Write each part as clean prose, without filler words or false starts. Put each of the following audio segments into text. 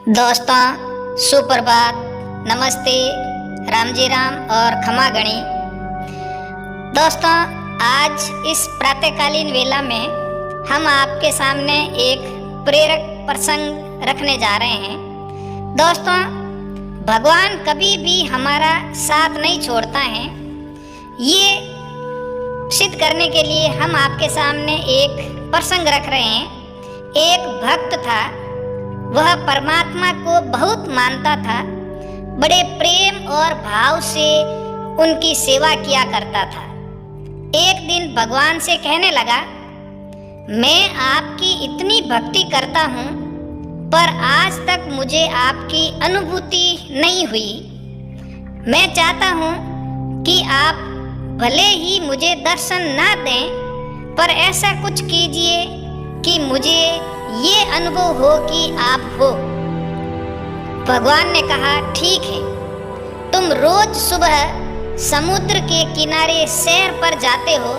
दोस्तों सुप्रभात, नमस्ते, राम जी राम और खमा गणी। दोस्तों आज इस प्रातःकालीन वेला में हम आपके सामने एक प्रेरक प्रसंग रखने जा रहे हैं। दोस्तों भगवान कभी भी हमारा साथ नहीं छोड़ता है। ये सिद्ध करने के लिए हम आपके सामने एक प्रसंग रख रहे हैं। एक भक्त था, वह परमात्मा को बहुत मानता था, बड़े प्रेम और भाव से उनकी सेवा किया करता था। एक दिन भगवान से कहने लगा, मैं आपकी इतनी भक्ति करता हूँ पर आज तक मुझे आपकी अनुभूति नहीं हुई। मैं चाहता हूँ कि आप भले ही मुझे दर्शन ना दें पर ऐसा कुछ कीजिए कि मुझे ये अनुभव हो कि आप हो। भगवान ने कहा, ठीक है, तुम रोज सुबह समुद्र के किनारे सैर पर जाते हो।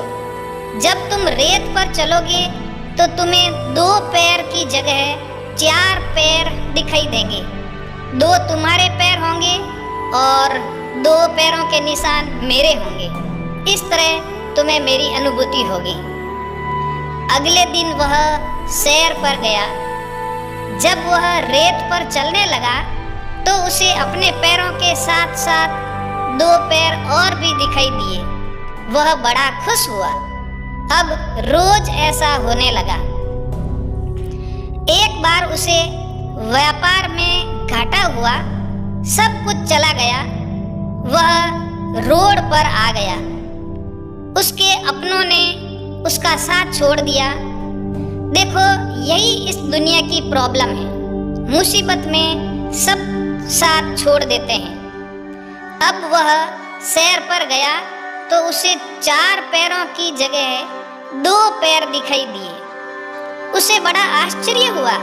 जब तुम रेत पर चलोगे तो तुम्हें 2 पैर की जगह 4 पैर दिखाई देंगे। 2 तुम्हारे पैर होंगे और 2 पैरों के निशान मेरे होंगे। इस तरह तुम्हें मेरी अनुभूति होगी। अगले दिन वह सैर पर गया। जब वह रेत पर चलने लगा तो उसे अपने पैरों के साथ साथ 2 पैर और भी दिखाई दिए। वह बड़ा खुश हुआ। अब रोज ऐसा होने लगा। एक बार उसे व्यापार में घाटा हुआ, सब कुछ चला गया। वह रोड पर आ गया। उसके अपनों ने उसका साथ छोड़ दिया। देखो यही इस दुनिया की प्रॉब्लम है। मुसीबत में सब साथ छोड़ देते हैं। अब वह सैर पर गया तो उसे 4 पैरों की जगह 2 पैर दिखाई दिए। उसे बड़ा आश्चर्य हुआ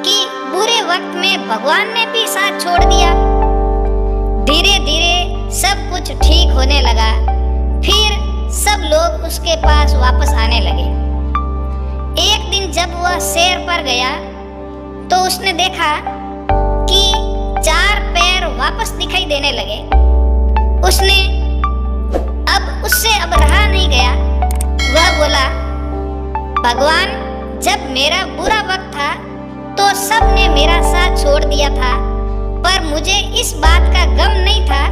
कि बुरे वक्त में भगवान ने भी साथ छोड़ दिया। धीरे धीरे सब कुछ ठीक होने लगा। फिर सब लोग उसके पास वापस आने लगे। एक दिन जब वह सैर पर गया तो उसने देखा कि 4 पैर वापस दिखाई देने लगे। उसने उससे अब रहा नहीं गया। वह बोला, भगवान, जब मेरा बुरा वक्त था तो सब ने मेरा साथ छोड़ दिया था, पर मुझे इस बात का गम नहीं था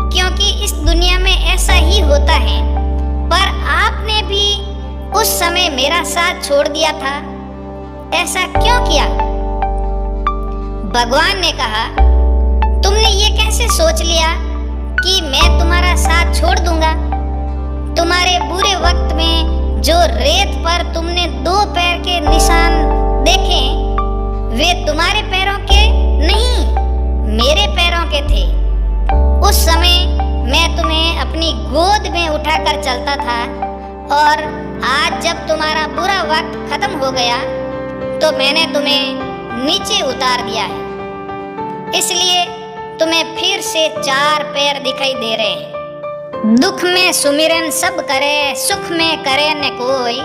क्योंकि इस दुनिया में ऐसा ही होता है। पर आपने भी उस समय मेरा साथ छोड़ दिया था, ऐसा क्यों किया? भगवान ने कहा, तुमने ये कैसे सोच लिया कि मैं तुम्हारा साथ छोड़ दूंगा? तुम्हारे बुरे वक्त में जो रेत पर तुमने 2 पैर के निशान देखे, वे तुम्हारे पैरों के नहीं, मेरे पैरों के थे। उस समय मैं तुम्हें अपनी गोद में उठाकर चलता था और आज जब तुम्हारा बुरा वक्त खत्म हो गया तो मैंने तुम्हें नीचे उतार दिया है। इसलिए तुम्हें फिर से 4 पैर दिखाई दे रहे हैं। दुख में सुमिरन सब करे, सुख में करे न कोई।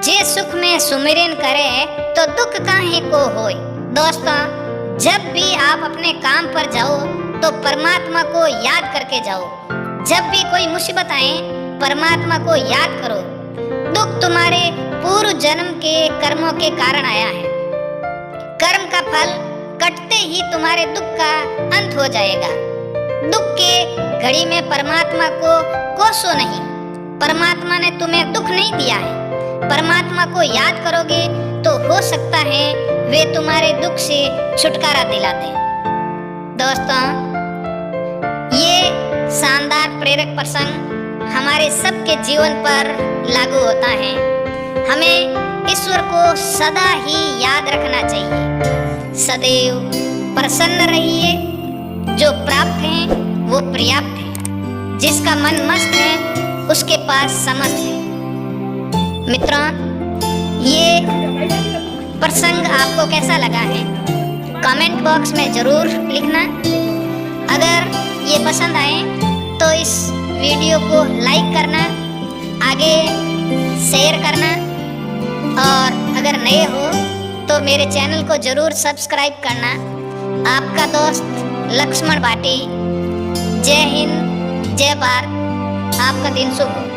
जे सुख में सुमिरन करे तो दुख काहे को होय। दोस्तों जब भी आप अपने काम पर जाओ तो परमात्मा को याद करके जाओ। जब भी कोई मुसीबत आए परमात्मा को याद करो। दुख तुम्हारे पूर्व जन्म के कर्मों के कारण आया है। कर्म का फल कटते ही तुम्हारे दुख का अंत हो जाएगा। दुख के घड़ी में परमात्मा को कोसो नहीं। परमात्मा ने तुम्हें दुख नहीं दिया है। परमात्मा को याद करोगे तो हो सकता है वे तुम्हारे दुख से छुटकारा दिलाते हैं। दोस्तों ये शानदार प्रेरक प्रसंग हमारे सबके जीवन पर लागू होता है। हमें ईश्वर को सदा ही याद रखना चाहिए। सदैव प्रसन्न रहिए। जो प्राप्त है वो पर्याप्त है। जिसका मन मस्त है उसके पास समस्त है। मित्रों ये प्रसंग आपको कैसा लगा है कमेंट बॉक्स में जरूर लिखना। अगर ये पसंद आए तो इस वीडियो को लाइक करना, आगे शेयर करना और अगर नए हो तो मेरे चैनल को जरूर सब्सक्राइब करना। आपका दोस्त लक्ष्मण भाटी। जय हिंद, जय भारत। आपका दिन शुभ हो।